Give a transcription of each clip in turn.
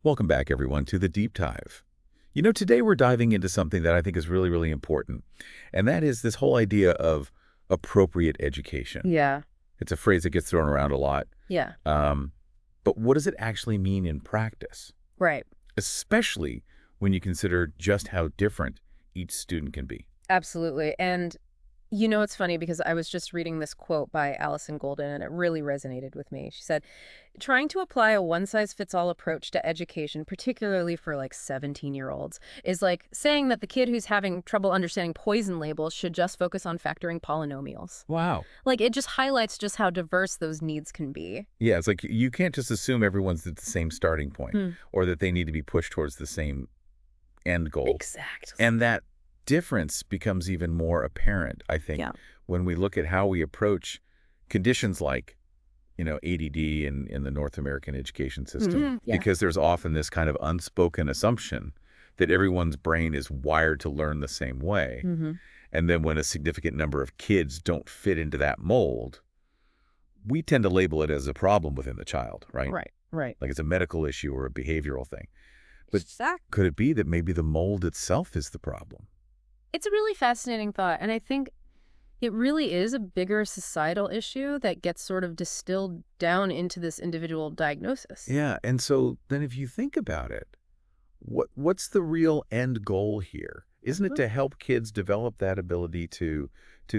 Welcome back, everyone, to the Deep Dive. Today we're diving into something that I think is really, really important, and that is this whole idea of appropriate education. Yeah. It's a phrase that gets thrown around a lot, Yeah. um, but what does it actually mean in practice, Right. especially when you consider just how different each student can be? Absolutely. And it's funny because I was just reading this quote by Allison Golden and it really resonated with me. She said, trying to apply a one-size-fits-all approach to education, particularly for like 17-year-olds, is like saying that the kid who's having trouble understanding poison labels should just focus on factoring polynomials. Wow. Like it just highlights just how diverse those needs can be. Yeah, it's like you can't just assume everyone's at the same starting point Hmm. or that they need to be pushed towards the same end goal. Exactly. And that difference becomes even more apparent, I think, Yeah. when we look at how we approach conditions like, ADD in the North American education system. Yeah. Because there's often this kind of unspoken assumption that everyone's brain is wired to learn the same way. Hmm. And then when a significant number of kids don't fit into that mold, we tend to label it as a problem within the child, right? Right. Right. Like it's a medical issue or a behavioral thing. But Exactly. could it be that maybe the mold itself is the problem? It's a really fascinating thought, and I think it really is a bigger societal issue that gets sort of distilled down into this individual diagnosis. Yeah, and so then if you think about it, what's the real end goal here? Isn't it Mhm. to help kids develop that ability to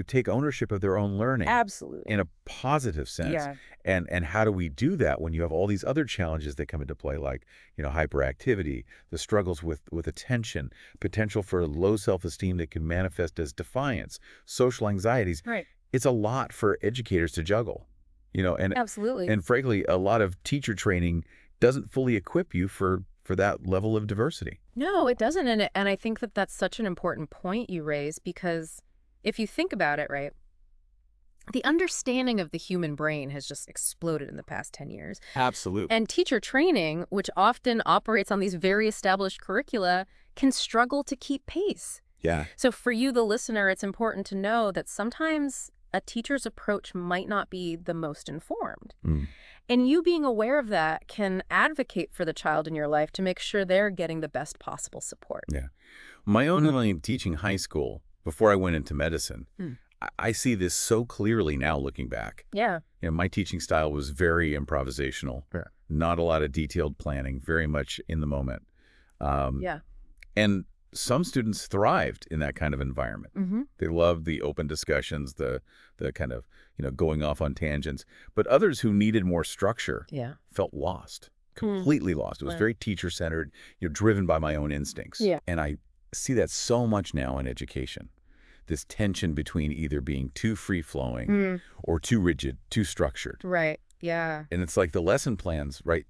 take ownership of their own learning Absolutely. in a positive sense? Yeah. And how do we do that when you have all these other challenges that come into play, like, hyperactivity, the struggles with attention, potential for low self-esteem that can manifest as defiance, social anxieties. Right. It's a lot for educators to juggle, and Absolutely. and frankly, a lot of teacher training doesn't fully equip you for that level of diversity. No, it doesn't. And I think that that's such an important point you raise because if you think about it, right, the understanding of the human brain has just exploded in the past 10 years. Absolutely. And teacher training, which often operates on these very established curricula, can struggle to keep pace. Yeah. So for you, the listener, it's important to know that sometimes a teacher's approach might not be the most informed. Mm. And you being aware of that can advocate for the child in your life to make sure they're getting the best possible support. Yeah. My own time teaching high school, before I went into medicine, Hmm. I see this so clearly now looking back. Yeah. My teaching style was very improvisational, Yeah. not a lot of detailed planning, very much in the moment. Yeah. And some students thrived in that kind of environment. Mm-hmm. They loved the open discussions, the kind of, going off on tangents. But others who needed more structure Yeah. felt lost, completely lost. It was Right. very teacher-centered, driven by my own instincts. Yeah. And I see that so much now in education, this tension between either being too free-flowing or too rigid, too structured. Right. Yeah. And it's like the lesson plans, right?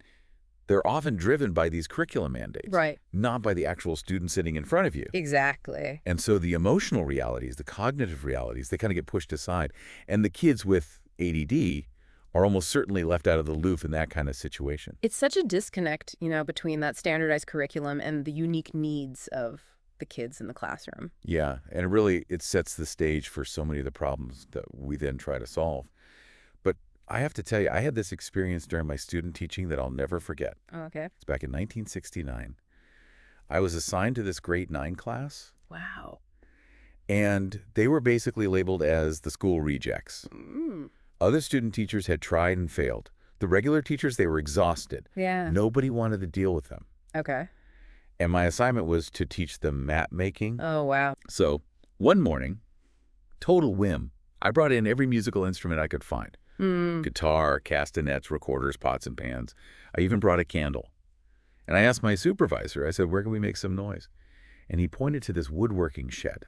They're often driven by these curriculum mandates, Right. not by the actual student sitting in front of you. Exactly. And so the emotional realities, the cognitive realities, they kind of get pushed aside. And the kids with ADD are almost certainly left out of the loop in that kind of situation. It's such a disconnect, between that standardized curriculum and the unique needs of the kids in the classroom. Yeah, and it sets the stage for so many of the problems that we then try to solve. But I have to tell you, I had this experience during my student teaching that I'll never forget. Oh, okay. It's back in 1969. I was assigned to this grade 9 class, Wow. and they were basically labeled as the school rejects. Other student teachers had tried and failed. The regular teachers, they were exhausted. Yeah. Nobody wanted to deal with them. Okay. And my assignment was to teach them map making. Oh, wow. So one morning, total whim, I brought in every musical instrument I could find. Guitar, castanets, recorders, pots and pans. I even brought a candle. And I asked my supervisor, I said, where can we make some noise? And he pointed to this woodworking shed.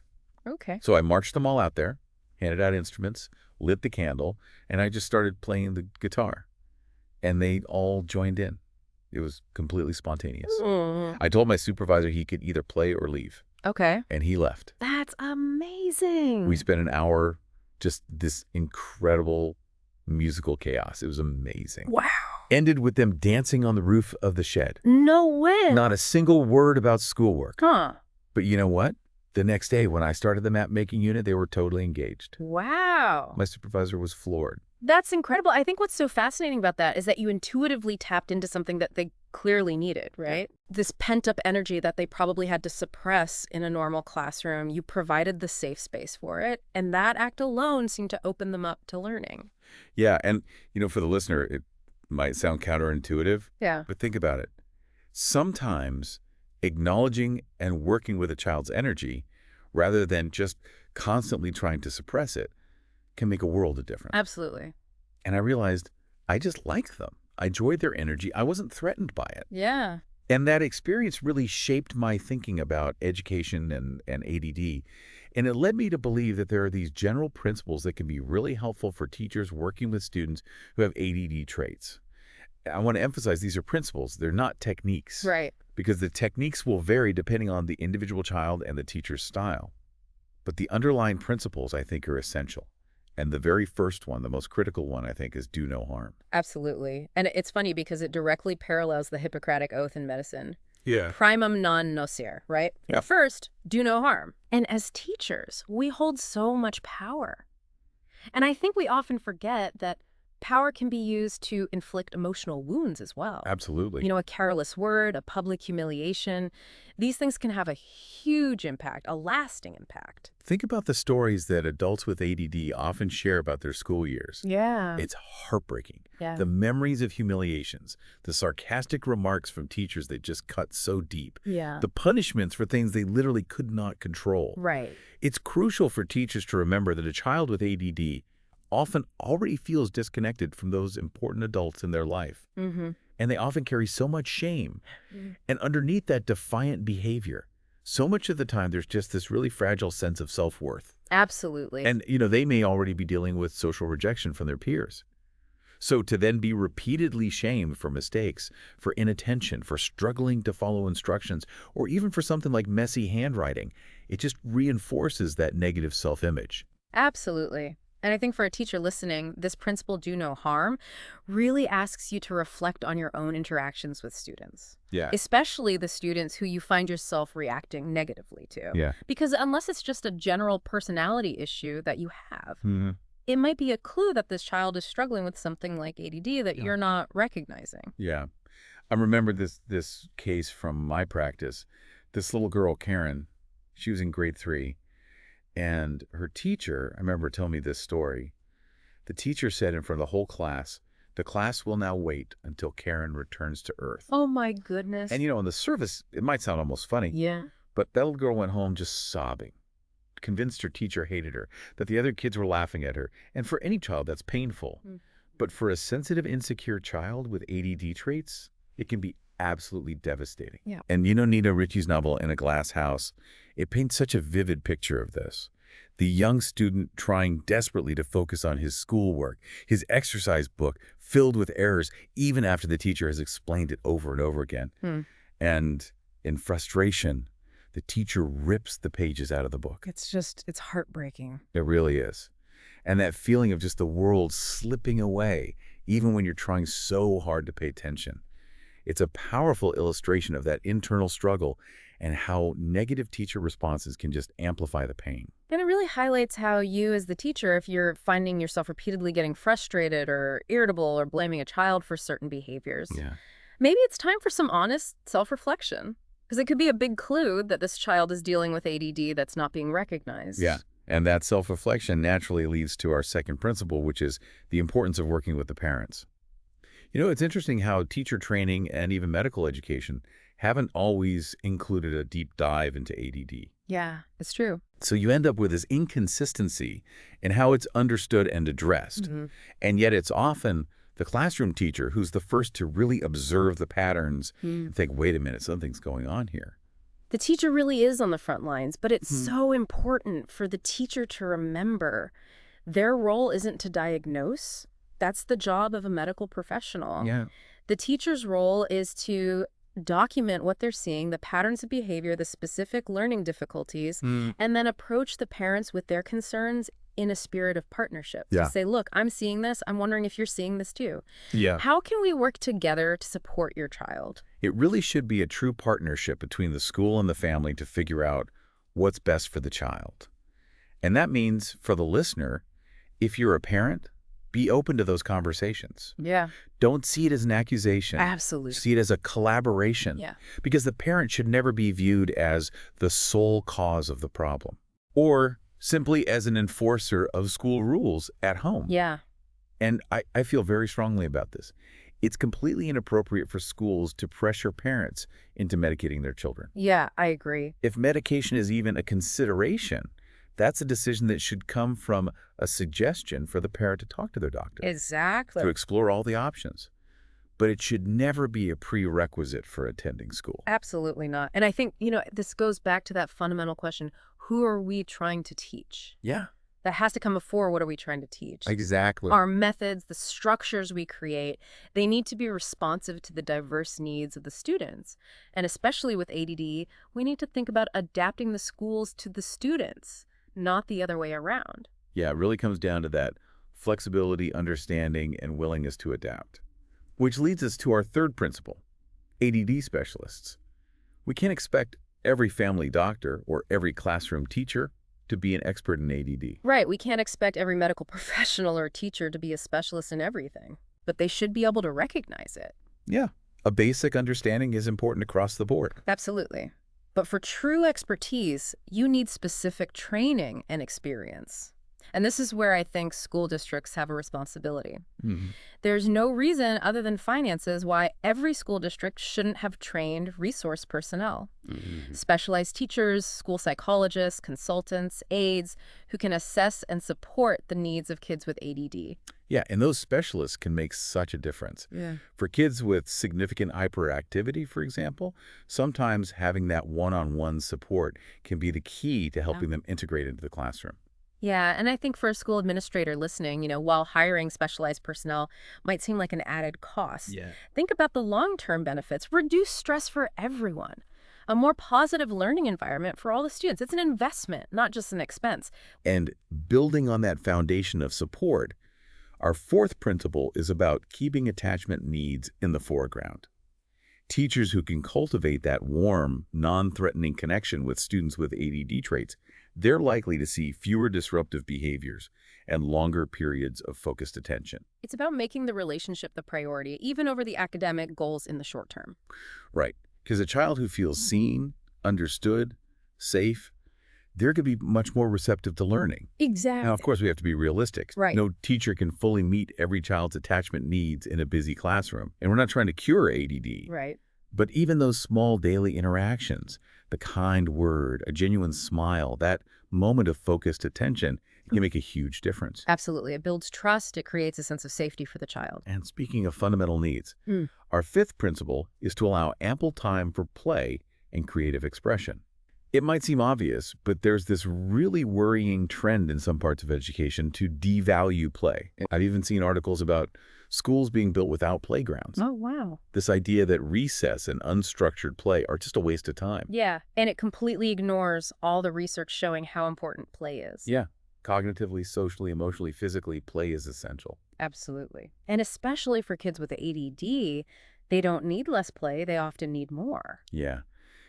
Okay. So I marched them all out there, handed out instruments, lit the candle, and I just started playing the guitar. And they all joined in. It was completely spontaneous. I told my supervisor he could either play or leave, Okay. and he left. That's amazing. We spent an hour, just this incredible musical chaos. It was amazing. Wow. Ended with them dancing on the roof of the shed. No way. Not a single word about schoolwork. Huh. But you know what? The next day, when I started the map making unit, they were totally engaged. Wow. My supervisor was floored. That's incredible. I think what's so fascinating about that is that you intuitively tapped into something that they clearly needed, right? This pent-up energy that they probably had to suppress in a normal classroom, you provided the safe space for it, and that act alone seemed to open them up to learning. Yeah, and, for the listener, it might sound counterintuitive, Yeah. but think about it. Sometimes acknowledging and working with a child's energy, rather than just constantly trying to suppress it, can make a world of difference. Absolutely. And I realized I just liked them. I enjoyed their energy. I wasn't threatened by it. Yeah. And that experience really shaped my thinking about education and ADD. And it led me to believe that there are these general principles that can be really helpful for teachers working with students who have ADD traits. I want to emphasize these are principles. They're not techniques. Right. Because the techniques will vary depending on the individual child and the teacher's style. But the underlying principles, I think, are essential. And the very first one, the most critical one, I think, is do no harm. Absolutely. And it's funny because it directly parallels the Hippocratic Oath in medicine. Yeah. Primum non nocere, right? Yeah. First, do no harm. And as teachers, we hold so much power. And I think we often forget that power can be used to inflict emotional wounds as well. Absolutely. A careless word, a public humiliation. These things can have a huge impact, a lasting impact. Think about the stories that adults with ADD often share about their school years. Yeah. It's heartbreaking. Yeah. The memories of humiliations, the sarcastic remarks from teachers that just cut so deep, Yeah. the punishments for things they literally could not control. Right. It's crucial for teachers to remember that a child with ADD often already feels disconnected from those important adults in their life. Mm-hmm. And they often carry so much shame. And underneath that defiant behavior, so much of the time there's just this really fragile sense of self-worth. Absolutely. And, they may already be dealing with social rejection from their peers. So to then be repeatedly shamed for mistakes, for inattention, for struggling to follow instructions, or even for something like messy handwriting, it just reinforces that negative self-image. Absolutely. And I think for a teacher listening, this principle, do no harm, really asks you to reflect on your own interactions with students. Yeah. Especially the students who you find yourself reacting negatively to. Yeah. Because unless it's just a general personality issue that you have, Mm-hmm. it might be a clue that this child is struggling with something like ADD that you're not recognizing. Yeah. I remember this case from my practice. This little girl, Karen, she was in grade 3. And her teacher, I remember telling me this story. The teacher said in front of the whole class, the class will now wait until Karen returns to Earth. Oh, my goodness. And, on the surface, it might sound almost funny. Yeah. But that little girl went home just sobbing, convinced her teacher hated her, that the other kids were laughing at her. And for any child, that's painful. But for a sensitive, insecure child with ADD traits, it can be absolutely devastating. Yeah. And Nina Ricci's novel, In a Glass House, it paints such a vivid picture of this. The young student trying desperately to focus on his schoolwork, his exercise book filled with errors, even after the teacher has explained it over and over again. And in frustration, the teacher rips the pages out of the book. It's heartbreaking. It really is. And that feeling of just the world slipping away, even when you're trying so hard to pay attention. It's a powerful illustration of that internal struggle and how negative teacher responses can just amplify the pain. And it really highlights how you as the teacher, if you're finding yourself repeatedly getting frustrated or irritable or blaming a child for certain behaviors, maybe it's time for some honest self-reflection. Because it could be a big clue that this child is dealing with ADD that's not being recognized. Yeah. And that self-reflection naturally leads to our second principle, which is the importance of working with the parents. It's interesting how teacher training and even medical education haven't always included a deep dive into ADD. Yeah, it's true. So you end up with this inconsistency in how it's understood and addressed. And yet it's often the classroom teacher who's the first to really observe the patterns and think, wait a minute, something's going on here. The teacher really is on the front lines, but it's so important for the teacher to remember their role isn't to diagnose. That's the job of a medical professional. Yeah. The teacher's role is to document what they're seeing, the patterns of behavior, the specific learning difficulties, and then approach the parents with their concerns in a spirit of partnership. Yeah. To say, look, I'm seeing this. I'm wondering if you're seeing this too. Yeah. How can we work together to support your child? It really should be a true partnership between the school and the family to figure out what's best for the child. And that means, for the listener, if you're a parent, Be open to those conversations. Yeah, Don't see it as an accusation. absolutely. See it as a collaboration. Yeah. Because the parent should never be viewed as the sole cause of the problem or simply as an enforcer of school rules at home. Yeah. And I feel very strongly about this. It's completely inappropriate for schools to pressure parents into medicating their children. Yeah, I agree. If medication is even a consideration, that's a decision that should come from a suggestion for the parent to talk to their doctor, Exactly. to explore all the options. But it should never be a prerequisite for attending school. Absolutely not. And I think, this goes back to that fundamental question, who are we trying to teach? Yeah, That has to come before what are we trying to teach? exactly. Our methods, the structures we create, they need to be responsive to the diverse needs of the students. And especially with ADD, we need to think about adapting the schools to the students, not the other way around. Yeah, it really comes down to that flexibility, understanding, and willingness to adapt. Which leads us to our third principle, ADD specialists. We can't expect every family doctor or every classroom teacher to be an expert in ADD. Right, we can't expect every medical professional or teacher to be a specialist in everything, but they should be able to recognize it. Yeah, a basic understanding is important across the board. Absolutely. But for true expertise, you need specific training and experience. And this is where I think school districts have a responsibility. Mhm. There's no reason other than finances why every school district shouldn't have trained resource personnel. Specialized teachers, school psychologists, consultants, aides who can assess and support the needs of kids with ADD. Yeah, and those specialists can make such a difference. Yeah. For kids with significant hyperactivity, for example, sometimes having that one-on-one support can be the key to helping them integrate into the classroom. Yeah, and I think for a school administrator listening, while hiring specialized personnel might seem like an added cost, think about the long-term benefits. Reduce stress for everyone. A more positive learning environment for all the students. It's an investment, not just an expense. And building on that foundation of support, our fourth principle is about keeping attachment needs in the foreground. Teachers who can cultivate that warm, non-threatening connection with students with ADD traits, they're likely to see fewer disruptive behaviors and longer periods of focused attention. It's about making the relationship the priority, even over the academic goals in the short term. Right, because a child who feels seen, understood, safe, they're going to be much more receptive to learning. Exactly. Now, of course, we have to be realistic. Right. No teacher can fully meet every child's attachment needs in a busy classroom. And we're not trying to cure ADD. Right. But even those small daily interactions, the kind word, a genuine smile, that moment of focused attention can make a huge difference. Absolutely. It builds trust. It creates a sense of safety for the child. And speaking of fundamental needs, our fifth principle is to allow ample time for play and creative expression. It might seem obvious, but there's this really worrying trend in some parts of education to devalue play. I've even seen articles about schools being built without playgrounds. Oh, wow. This idea that recess and unstructured play are just a waste of time. Yeah, and it completely ignores all the research showing how important play is. Yeah, cognitively, socially, emotionally, physically, play is essential. Absolutely. And especially for kids with ADD, they don't need less play, they often need more. Yeah.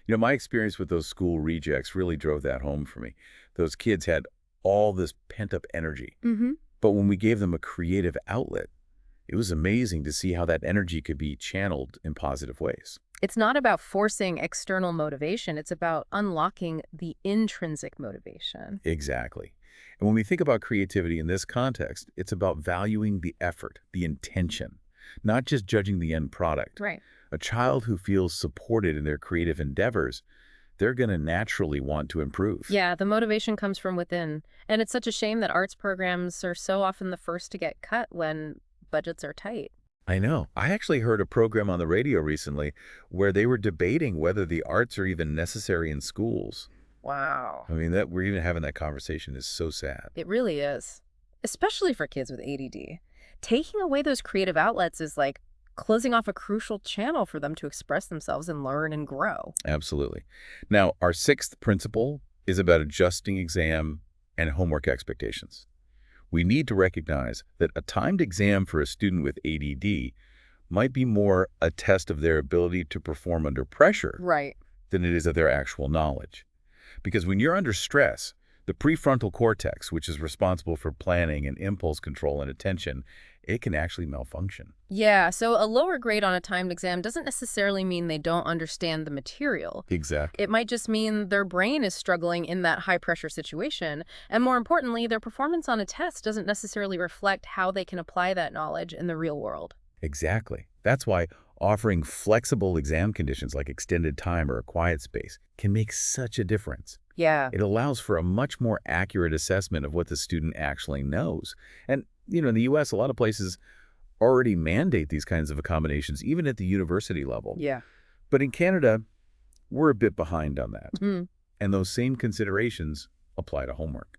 My experience with those school rejects really drove that home for me. Those kids had all this pent-up energy. But when we gave them a creative outlet, it was amazing to see how that energy could be channeled in positive ways. It's not about forcing external motivation, it's about unlocking the intrinsic motivation. Exactly. And when we think about creativity in this context, it's about valuing the effort, the intention, not just judging the end product. Right. A child who feels supported in their creative endeavors, they're going to naturally want to improve. Yeah, the motivation comes from within. And it's such a shame that arts programs are so often the first to get cut when budgets are tight. I know. I actually heard a program on the radio recently where they were debating whether the arts are even necessary in schools. Wow. I mean, that we're even having that conversation is so sad. It really is. Especially for kids with ADD. Taking away those creative outlets is like closing off a crucial channel for them to express themselves and learn and grow. Absolutely. Now, our sixth principle is about adjusting exam and homework expectations. We need to recognize that a timed exam for a student with ADD might be more a test of their ability to perform under pressure Right. than it is of their actual knowledge. Because when you're under stress, The prefrontal cortex, which is responsible for planning and impulse control and attention, it can actually malfunction. Yeah, so a lower grade on a timed exam doesn't necessarily mean they don't understand the material. Exactly. It might just mean their brain is struggling in that high-pressure situation, and more importantly, their performance on a test doesn't necessarily reflect how they can apply that knowledge in the real world. Exactly. That's why offering flexible exam conditions like extended time or a quiet space can make such a difference. Yeah. It allows for a much more accurate assessment of what the student actually knows. And, in the U.S., a lot of places already mandate these kinds of accommodations, even at the university level. Yeah. But in Canada, we're a bit behind on that. Mm. And those same considerations apply to homework.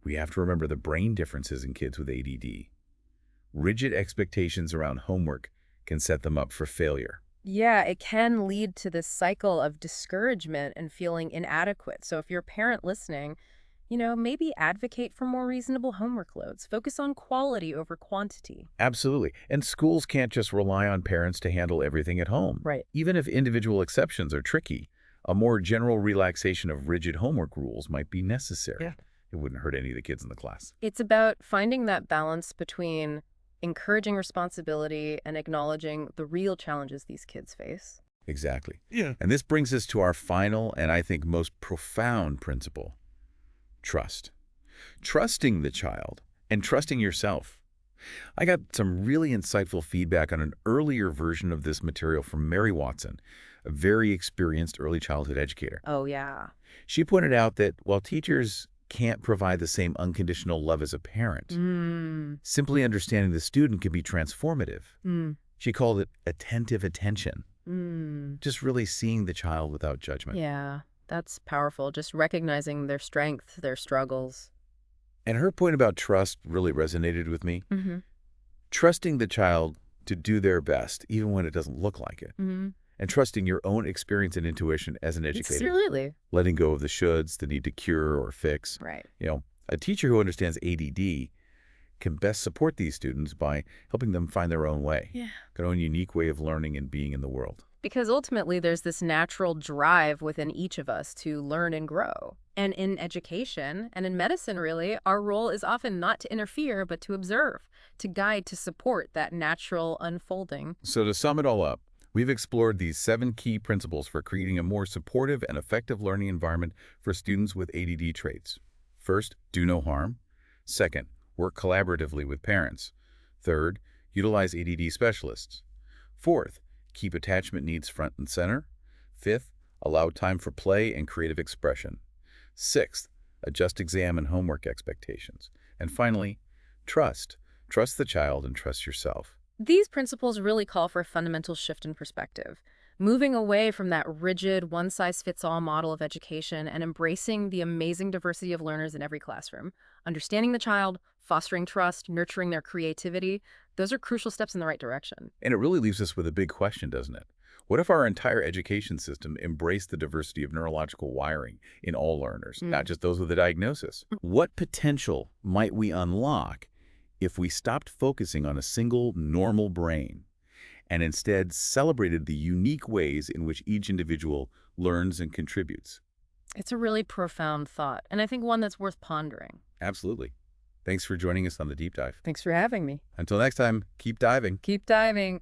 We have to remember the brain differences in kids with ADD. Rigid expectations around homework can set them up for failure. Yeah, it can lead to this cycle of discouragement and feeling inadequate. So if you're a parent listening, maybe advocate for more reasonable homework loads. Focus on quality over quantity. Absolutely. And schools can't just rely on parents to handle everything at home. Right. Even if individual exceptions are tricky, a more general relaxation of rigid homework rules might be necessary. Yeah. It wouldn't hurt any of the kids in the class. It's about finding that balance between encouraging responsibility and acknowledging the real challenges these kids face. Exactly. Yeah. And this brings us to our final and I think most profound principle: trust. Trusting the child and trusting yourself. I got some really insightful feedback on an earlier version of this material from Mary Watson, a very experienced early childhood educator. Oh, yeah. She pointed out that while teachers can't provide the same unconditional love as a parent, simply understanding the student can be transformative. She called it attentive attention, just really seeing the child without judgment. Yeah, that's powerful. Just recognizing their strengths, their struggles. And her point about trust really resonated with me. Trusting the child to do their best, even when it doesn't look like it. And trusting your own experience and intuition as an educator. Absolutely. Letting go of the shoulds, the need to cure or fix. Right. A teacher who understands ADD can best support these students by helping them find their own way, their own unique way of learning and being in the world. Because ultimately, there's this natural drive within each of us to learn and grow. And in education and in medicine, really, our role is often not to interfere, but to observe, to guide, to support that natural unfolding. So to sum it all up, we've explored these 7 key principles for creating a more supportive and effective learning environment for students with ADD traits. First, do no harm. Second, work collaboratively with parents. Third, utilize ADD specialists. Fourth, keep attachment needs front and center. Fifth, allow time for play and creative expression. Sixth, adjust exam and homework expectations. And finally, trust. Trust the child and trust yourself. These principles really call for a fundamental shift in perspective, moving away from that rigid, one-size-fits-all model of education and embracing the amazing diversity of learners in every classroom. Understanding the child, fostering trust, nurturing their creativity, those are crucial steps in the right direction. And it really leaves us with a big question, doesn't it? What if our entire education system embraced the diversity of neurological wiring in all learners, not just those with a diagnosis? What potential might we unlock if we stopped focusing on a single normal brain and instead celebrated the unique ways in which each individual learns and contributes? It's a really profound thought, and I think one that's worth pondering. Absolutely. Thanks for joining us on The Deep Dive. Thanks for having me. Until next time, keep diving. Keep diving.